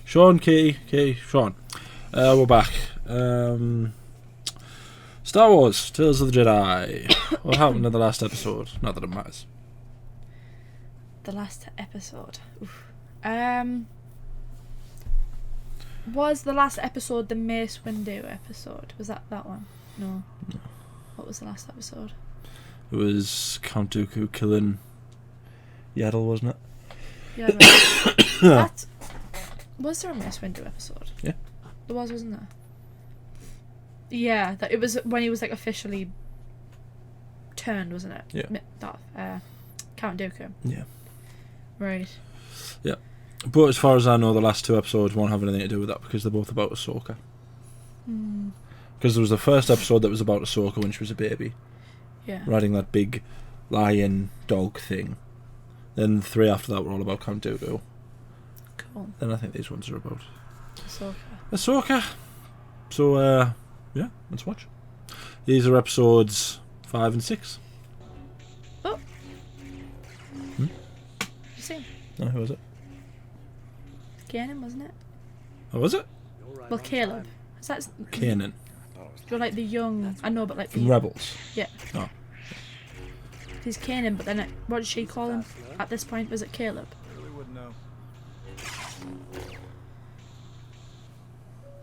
Sean, Katie, Sean. We're back. Star Wars, Tales of the Jedi. What happened in the last episode? Not that it matters. The last episode. Oof. Was the last episode the Mace Windu episode? Was that one? No. What was the last episode? It was Count Dooku killing Yaddle, wasn't it? Yeah. That was there a Mace Windu episode? Yeah. There was, wasn't there? Yeah, that it was when he was like officially turned, wasn't it? Yeah. That Count Dooku. Yeah. Right. Yeah. But as far as I know, the last two episodes won't have anything to do with that because they're both about Ahsoka. Because there was the first episode that was about Ahsoka when she was a baby. Yeah. Riding that big lion dog thing. Then 3 after that were all about Count Dooku. Cool. Then I think these ones are about Ahsoka. So, yeah, let's watch. These are episodes 5 and 6. Oh. You see? No, who was it? Kanan, wasn't it? Oh, was it? Well, Caleb. Is that Kanan. You're like the young. I know, but like the From Rebels. Yeah. Oh. He's Kanan, but then what did she call him at this point? Was it Caleb? Really wouldn't know.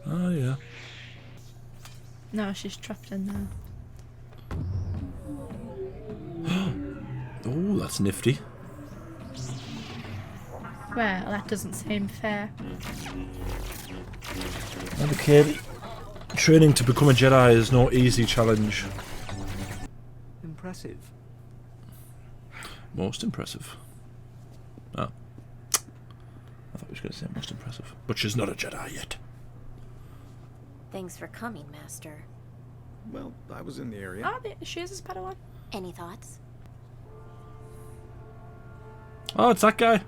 Oh, yeah. No, she's trapped in there. Oh, that's nifty. Well, that doesn't seem fair. Okay, training to become a Jedi is no easy challenge. Impressive. Most impressive. Oh. I thought we was going to say most impressive. But she's not a Jedi yet. Thanks for coming, Master. Well, I was in the area. Oh, she is his Padawan. Any thoughts? Oh, it's that guy.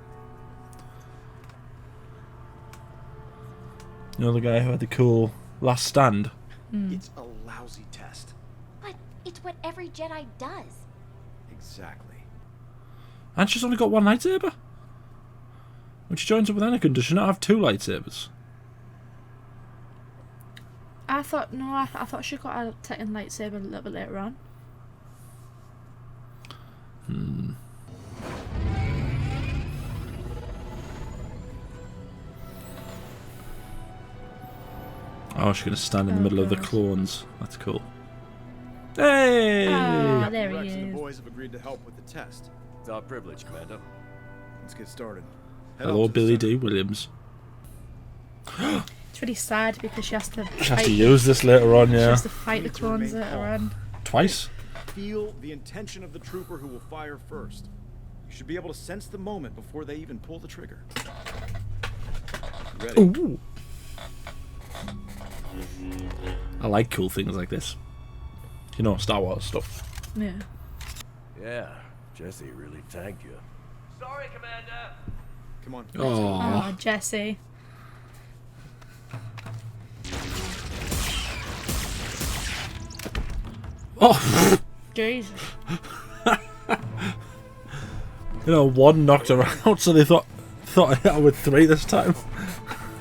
You know, the guy who had the cool last stand? It's a lousy test. But it's what every Jedi does. Exactly. And she's only got one lightsaber? When she joins up with Anakin, does she not have 2 lightsabers? I thought she got a second lightsaber a little bit later on. Oh, she's going to stand in the middle of the clones. That's cool. Hey! Oh, there he Rex and the is. boys have agreed to help with the test. It's our privilege, Commander. Let's get started. Head Hello, up to the Billy center. D. Williams. It's really sad because she has to She has to use this later on, She yeah. has to fight the clones later on. Twice? Feel the intention of the trooper who will fire first. You should be able to sense the moment before they even pull the trigger. Ready? Ooh. I like cool things like this. You know, Star Wars stuff. Yeah. Yeah, Jesse really tagged you. Sorry, Commander. Come on. Oh. Oh, Jesse. Oh. Jesus. You know, 1 knocked her out, so they thought I hit her with 3 this time.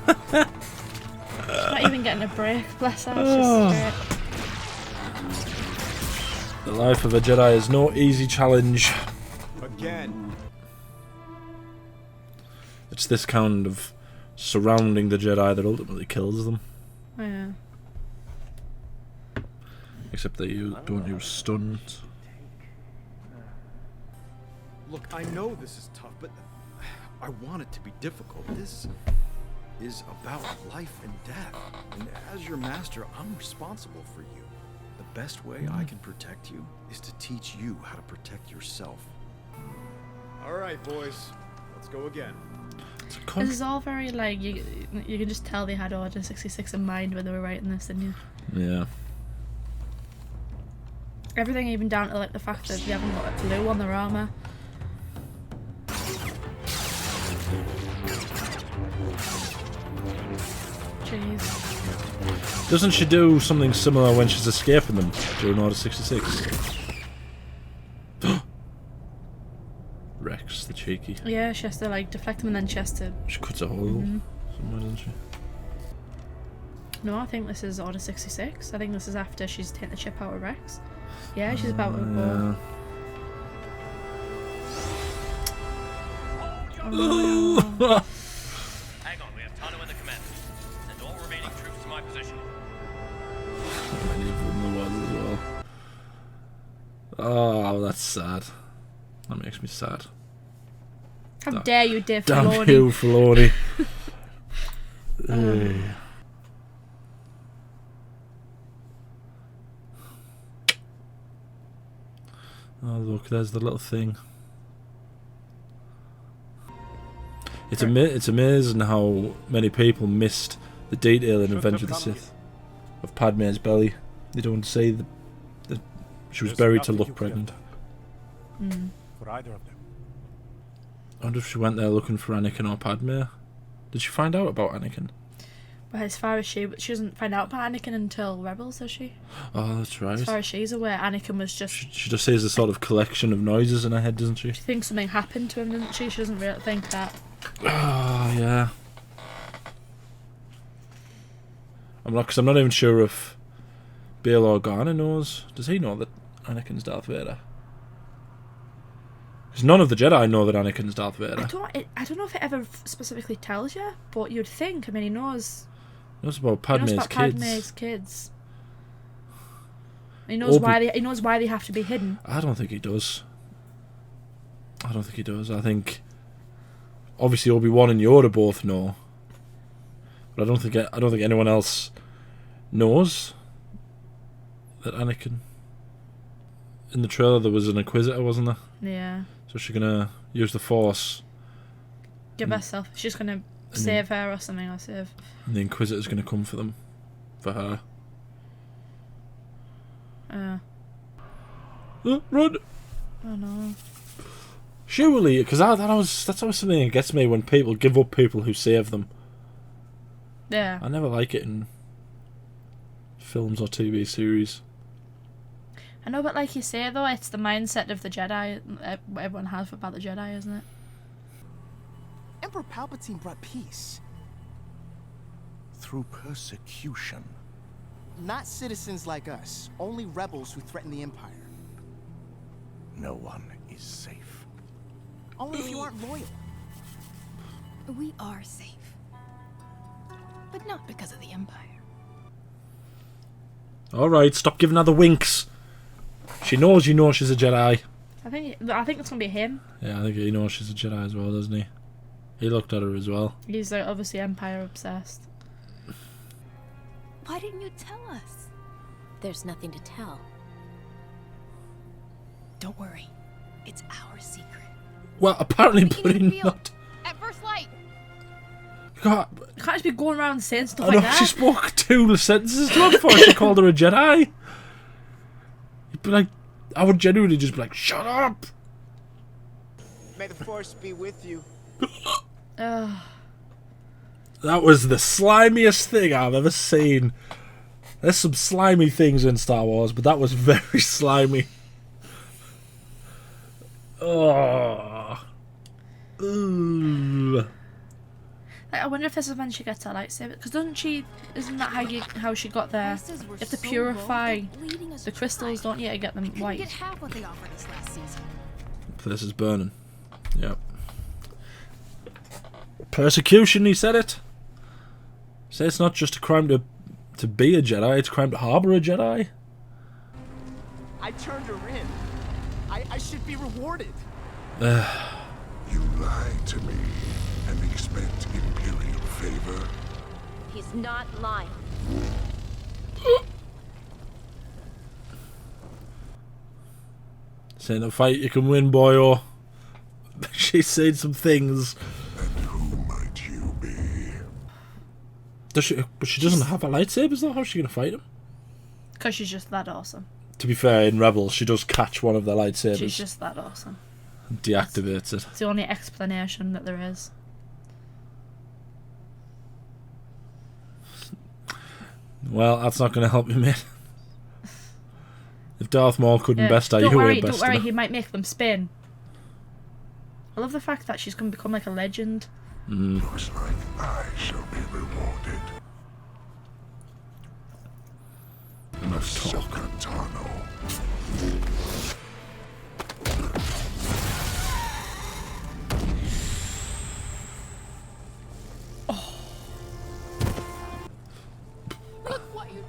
She's not even getting a break, bless her. Oh. She's just straight. The life of a Jedi is no easy challenge. Again. It's this kind of surrounding the Jedi that ultimately kills them. Yeah. Except that you don't use stuns. Look, I know this is tough, but I want it to be difficult. This is about life and death. And as your master, I'm responsible for you. The best way I can protect you is to teach you how to protect yourself. All right, boys. Let's go again. This is all very, like, you can just tell they had Order 66 in mind when they were writing this, didn't you? Yeah. Everything even down to, like, the fact that they haven't got a glue on their armour. Jeez. Doesn't she do something similar when she's escaping them during Order 66? Rex, the cheeky. Yeah, she has to like deflect him and then she has to... She cuts a hole somewhere, doesn't she? No, I think this is Order 66. I think this is after she's taken the chip out of Rex. Yeah, she's about to go. Oh. Hang on, we have Tano in the command. And all remaining troops to my position. Many of them there was as well. Oh, that's sad. That makes me sad. How dare you, Dave Damn Filoni. you, Filoni. Oh, look, there's the little thing. It's amazing how many people missed the detail in Revenge of the Sith of Padme's belly. They don't say that she was buried to look pregnant. For either of them. I wonder if she went there looking for Anakin or Padme. Did she find out about Anakin? Well, as far as she doesn't find out about Anakin until Rebels, does she? Oh, that's right. As far as she's aware, Anakin was just... She just sees a sort of collection of noises in her head, doesn't she? She thinks something happened to him, doesn't she? She doesn't really think that. Oh, yeah. I'm not even sure if Bail Organa knows. Does he know that Anakin's Darth Vader? Because none of the Jedi know that Anakin's Darth Vader. I don't know if it ever specifically tells you, but you'd think. I mean, he knows. He knows about Padme's he knows about kids. Padme's kids. He knows why they have to be hidden. I don't think he does. I think obviously Obi-Wan and Yoda both know, but I don't think anyone else knows that Anakin. In the trailer, there was an Inquisitor, wasn't there? Yeah. So she's gonna use the Force. Give herself. She's gonna save her or something, or save. And the Inquisitor's gonna come for them, for her. Run! Oh no. Surely, because that's always something that gets me when people give up people who save them. Yeah. I never like it in films or TV series. I know, but like you say though, it's the mindset of the Jedi. Everyone has about the Jedi, isn't it? Emperor Palpatine brought peace. Through persecution. Not citizens like us, only rebels who threaten the Empire. No one is safe. Only if you aren't loyal. We are safe. But not because of the Empire. Alright, stop giving her the winks. She knows you know she's a Jedi. I think it's gonna be him. Yeah, I think he knows she's a Jedi as well, doesn't he? He looked at her as well. He's like obviously Empire obsessed. Why didn't you tell us? There's nothing to tell. Don't worry. It's our secret. Well, apparently bloody not. At first light. God, You can't just be going around saying stuff I know like that. she spoke 2 sentences to her before she called her a Jedi. You'd be like, I would genuinely just be like, shut up! May the Force be with you. Ugh. That was the slimiest thing I've ever seen. There's some slimy things in Star Wars, but that was very slimy. Oh. Ooh. Like, I wonder if this is when she gets her lightsaber. Because isn't that how she got there? You have to purify the crystals, don't you, to get them white? Get half what they offered us last season. This is burning. Yep. Persecution, he said it. Say it's not just a crime to be a Jedi, it's a crime to harbour a Jedi. I turned her in. I should be rewarded. You lied to me and expect Imperial favor? He's not lying. Saying a fight you can win, boyo. She's saying some things. And who might you be? But she doesn't have a lightsabers though. How's she going to fight him? Because she's just that awesome. To be fair, in Rebels, she does catch one of their lightsabers. She's just that awesome. And deactivates it. It's the only explanation that there is. Well, that's not going to help you, mate. If Darth Maul couldn't best her, you Don't were worry, best don't worry. her. He might make them spin. I love the fact that she's going to become like a legend. Looks like I shall be rewarded. Ahsoka Tano.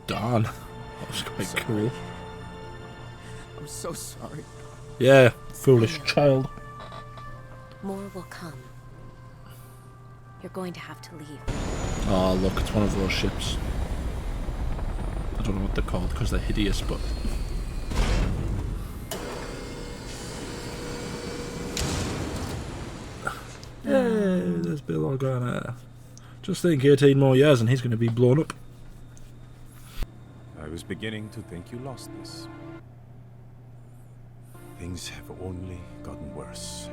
Darn. That was quite cool. I'm so sorry. Yeah, foolish child. More will come. You're going to have to leave. Oh, look, it's one of those ships. I don't know what they're called because they're hideous, but... Yay, there's Bill Organa. Just think, 18 more years and he's going to be blown up. I was beginning to think you lost this. Things have only gotten worse.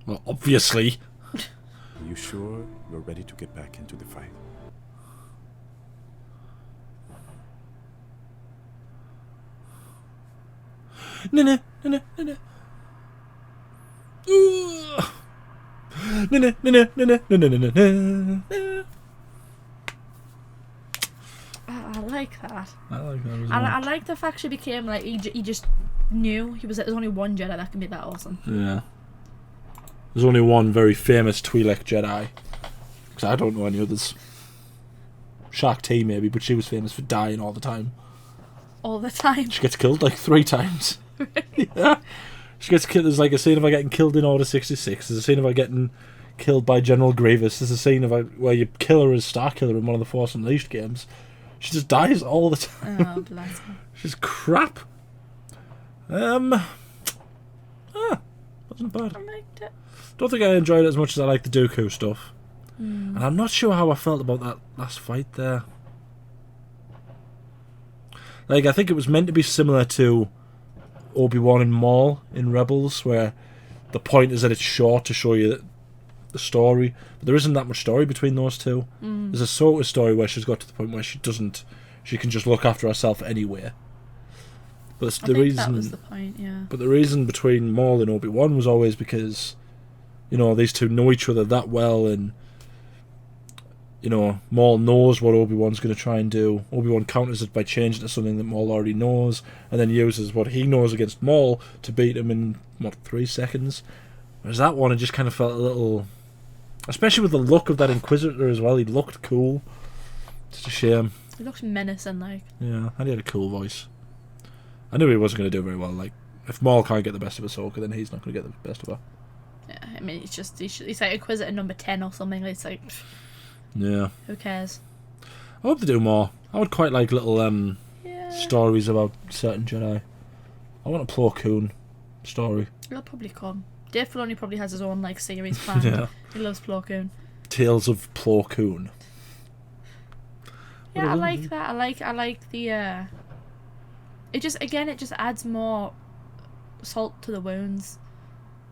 Well, obviously. Are you sure you're ready to get back into the fight? No. I like that. I like that as well. I like the fact she became like he just knew he was like, there's only one Jedi that can be that awesome. Yeah. There's only one very famous Twi'lek Jedi. Because I don't know any others. Shark T maybe, but she was famous for dying all the time. All the time. She gets killed like 3 times. Yeah. She gets killed. There's like a scene of her getting killed in Order 66. There's a scene of her getting killed by General Grievous. There's a scene of her where you kill her as Starkiller in one of the Force Unleashed games. She just dies all the time. Oh, bless her. She's crap. Wasn't bad. I liked it. Don't think I enjoyed it as much as I like the Dooku stuff. And I'm not sure how I felt about that last fight there. Like, I think it was meant to be similar to Obi-Wan and Maul in Rebels, where the point is that it's short to show you the story. But there isn't that much story between those two. There's a sort of story where she's got to the point where she can just look after herself anyway. But I think that was the point, yeah. But the reason between Maul and Obi-Wan was always because, you know, these two know each other that well, and you know, Maul knows what Obi-Wan's going to try and do. Obi-Wan counters it by changing to something that Maul already knows, and then uses what he knows against Maul to beat him in, 3 seconds? Whereas that one, it just kind of felt a little... Especially with the look of that Inquisitor as well, he looked cool. It's a shame. He looks menacing, like. Yeah, and he had a cool voice. I knew he wasn't going to do very well. Like, if Maul can't get the best of Ahsoka, then he's not going to get the best of her. Yeah, I mean, he's like Inquisitor number 10 or something. It's like... Yeah. Who cares? I hope they do more. I would quite like little stories about certain Jedi. I want a Plo Koon story. It'll probably come. Dave Filoni probably has his own like series planned. Yeah. He loves Plo Koon. Tales of Plo Koon. Yeah, I like that. I like the it just adds more salt to the wounds.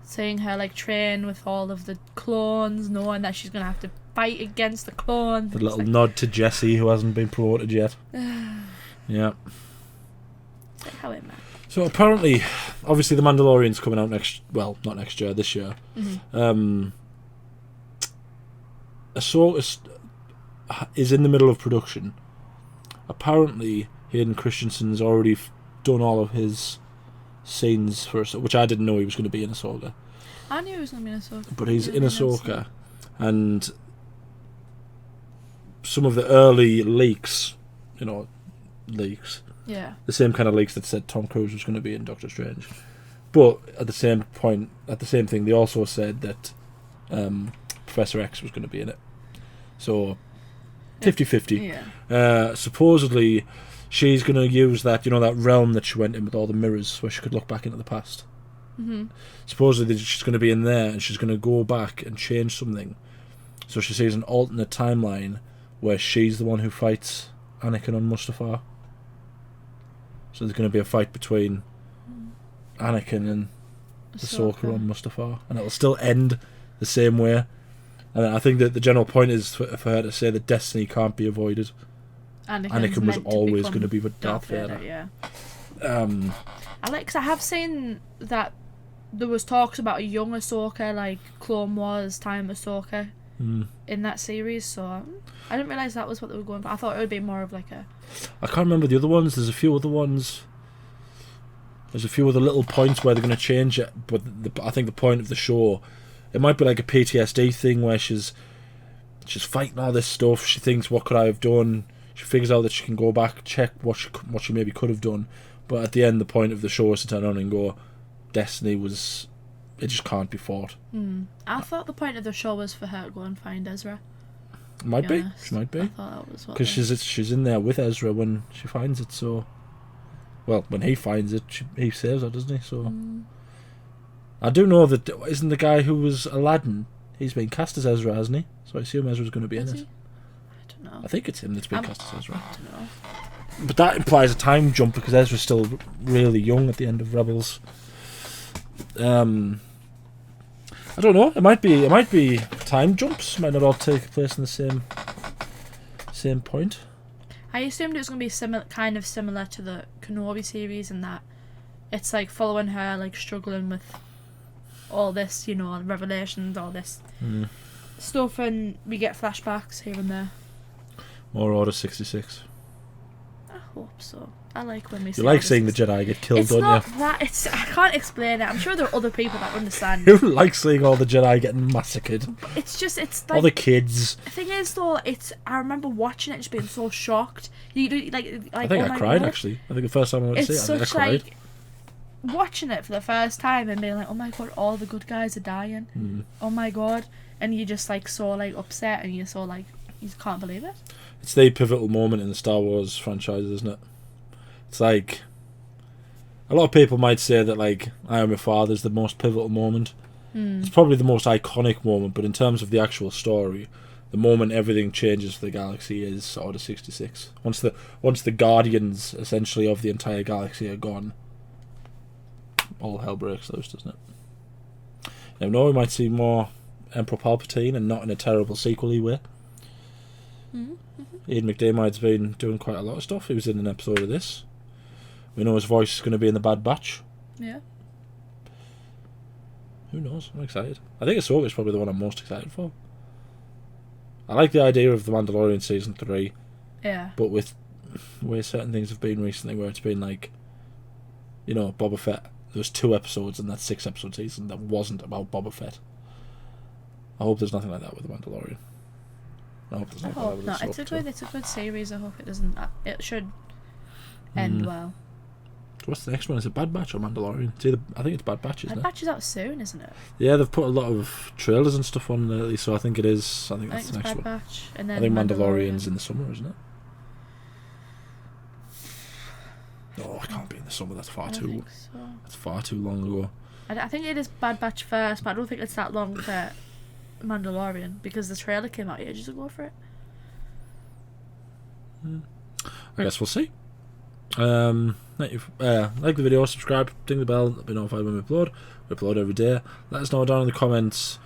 Seeing her like train with all of the clones, knowing that she's gonna have to fight against the clones. The little nod to Jesse, who hasn't been promoted yet. Yeah. It's like how it meant. So apparently, obviously, The Mandalorian's coming out not next year, this year. Ahsoka is in the middle of production. Apparently, Hayden Christensen's already done all of his scenes for Ahsoka, which I didn't know he was going to be in Ahsoka. I knew he was going to be in Ahsoka. But he's in Ahsoka, and some of the early leaks, Yeah. the same kind of leaks that said Tom Cruise was going to be in Doctor Strange. But at the same thing, they also said that Professor X was going to be in it. So, 50-50. Yeah. Supposedly, she's going to use that, that realm that she went in with all the mirrors, where she could look back into the past. Supposedly, she's going to be in there, and she's going to go back and change something. So she sees an alternate timeline where she's the one who fights Anakin on Mustafar. So there's going to be a fight between Anakin and Ahsoka on Mustafar, and it'll still end the same way. And I think that the general point is for her to say that destiny can't be avoided. Anakin was always going to be with Darth Vader. Yeah. Cause I have seen that there was talks about a young Ahsoka, like Clone Wars time Ahsoka, in that series. So I didn't realize that was what they were going for. I thought it would be more of like a. I can't remember the other ones. There's a few other ones. There's a few other little points where they're going to change it, but I think the point of the show, it might be like a PTSD thing where she's fighting all this stuff. She thinks, what could I have done? She figures out that she can go back, check what she maybe could have done. But at the end, the point of the show is to turn on and go, Destiny was... It just can't be fought. I thought the point of the show was for her to go and find Ezra. Might be. Honest. She might be. I thought that was what. Because she's in there with Ezra when she finds it, so... Well, when he finds it, he saves her, doesn't he? So... I do know that... Isn't the guy who was Aladdin... He's been cast as Ezra, hasn't he? So I assume Ezra's going to be in it. I don't know. I think it's him that's been cast as Ezra. I don't know. But that implies a time jump because Ezra's still really young at the end of Rebels. I don't know. It might be time jumps. Might not all take place in the same point. I assumed it was going to be kind of similar to the Kenobi series in that it's like following her, like struggling with all this, you know, revelations, all this stuff, and we get flashbacks here and there. More Order 66. I hope so. I like when we see You like seeing the Jedi get killed, don't you? It's not that. I can't explain it. I'm sure there are other people that understand. Who likes seeing all the Jedi getting massacred? It's like... All the kids. The thing is, though, I remember watching it and just being so shocked. You do, like I think oh I cried, God. actually. I think the first time I went to see it, I think I cried. Like, watching it for the first time and being like, oh my God, all the good guys are dying. Oh my God. And you just, like, so, like, upset and you're so, like, you can't believe it. It's the pivotal moment in the Star Wars franchise, isn't it? It's like... A lot of people might say that, like, I Am Your Father is the most pivotal moment. It's probably the most iconic moment, but in terms of the actual story, the moment everything changes for the galaxy is Order 66. Once the guardians, essentially, of the entire galaxy are gone, all hell breaks loose, doesn't it? Now, no, we might see more Emperor Palpatine, and not in a terrible sequel-y way. Ian McDiarmid's been doing quite a lot of stuff. He was in an episode of this. We know his voice is going to be in the Bad Batch. Yeah. Who knows? I'm excited. I think Ahsoka is probably the one I'm most excited for. I like the idea of The Mandalorian Season 3. Yeah. But with where certain things have been recently, where it's been like, you know, Boba Fett. There was 2 episodes in that 6-episode season that wasn't about Boba Fett. I hope there's nothing like that with The Mandalorian. I hope there's nothing like that with Ahsoka. It's a good series. I hope it doesn't. It should end well. What's the next one? Is it Bad Batch or Mandalorian? It's either, I think it's Bad Batch, isn't it? Bad Batch is out soon, isn't it? Yeah, they've put a lot of trailers and stuff on lately, so I think it is. I think that's the next Bad one. Batch, and then I think Mandalorian's in the summer, isn't it? Oh, I can't be in the summer. That's far too. So. That's far too long ago. I think it is Bad Batch first, but I don't think it's that long for Mandalorian because the trailer came out ages ago for it. I guess we'll see. Like the video, subscribe, ding the bell, be notified when we upload. We upload every day. Let us know down in the comments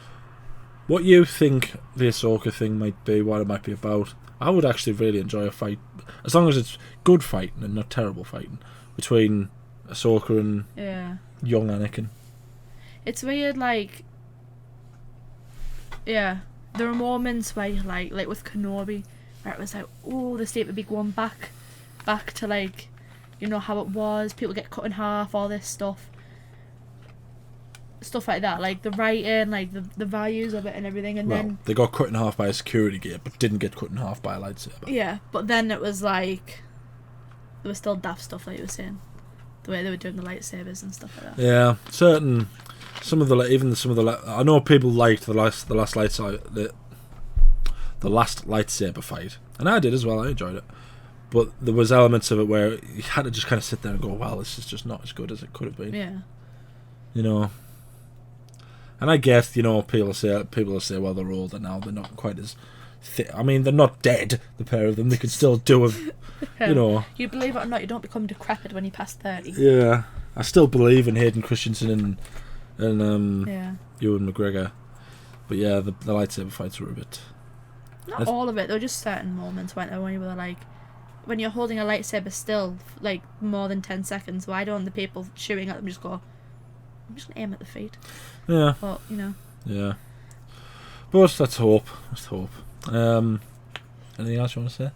what you think the Ahsoka thing might be, what it might be about. I would actually really enjoy a fight, as long as it's good fighting and not terrible fighting, between Ahsoka and young Anakin. It's weird, like, yeah, there are moments where, like with Kenobi, where it was like, oh, the state would be going back to, like, you know, how it was, people get cut in half, all this stuff like that, like the writing, like the values of it and everything, and then they got cut in half by a security gate, but didn't get cut in half by a lightsaber. Yeah, but then it was like there was still daft stuff, like you were saying, the way they were doing the lightsabers and stuff like that. Yeah, some of the I know people liked the last lightsaber fight, and I did as well. I enjoyed it, but there was elements of it where you had to just kind of sit there and go, "Well, this is just not as good as it could have been." Yeah, you know. And I guess, you know, people will say, well, they're older now, they're not quite as I mean, they're not dead, the pair of them. They can still do it, you know. You believe it or not, you don't become decrepit when you pass 30. Yeah, I still believe in Hayden Christensen and Ewan McGregor, but yeah, the lightsaber fights were a bit. Not all of it. There were just certain moments, weren't there, when you were like, when you're holding a lightsaber still, like more than 10 seconds. Why don't the people shooting at them just go, I'm just gonna aim at the feet. Yeah. But you know. Yeah. But let's hope. Let's hope. Anything else you want to say?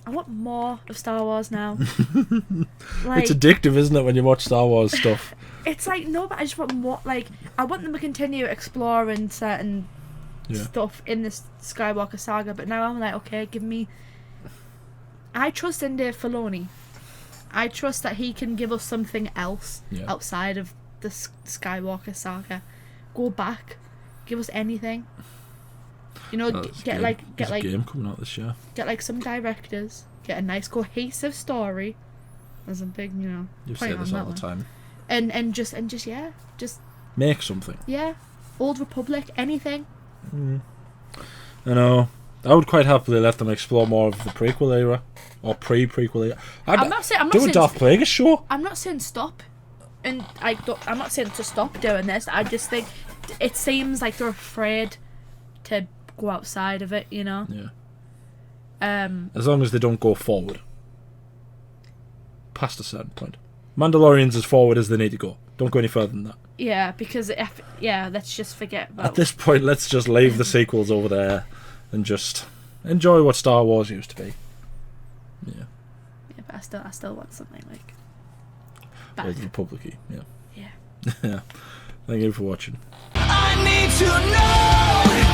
I want more of Star Wars now. It's addictive, isn't it, when you watch Star Wars stuff? It's like, no, but I just want more. Like, I want them to continue exploring certain stuff in this Skywalker saga, but now I'm like, okay, give me. I trust in Dave Filoni. I trust that he can give us something else outside of the Skywalker saga. Go back, give us anything. You know, get a like game coming out this year. Get like some directors, get a nice cohesive story. There's a big, you know, You point say this on all that the one. time. And just Make something. Yeah, Old Republic, anything. I know. I would quite happily let them explore more of the prequel era or pre-prequel era. I'm not saying do a Darth Plagueis show. I'm not saying stop, and I'm not saying to stop doing this. I just think it seems like they're afraid to go outside of it. You know. Yeah. As long as they don't go forward, past a certain point. Mandalorian's as forward as they need to go. Don't go any further than that. Yeah, because let's just forget about. At this point, let's just leave the sequels over there and just enjoy what Star Wars used to be. Yeah. Yeah, but I still want something like. Old Republic-y, yeah. Yeah. Yeah. Thank you for watching. I need to know.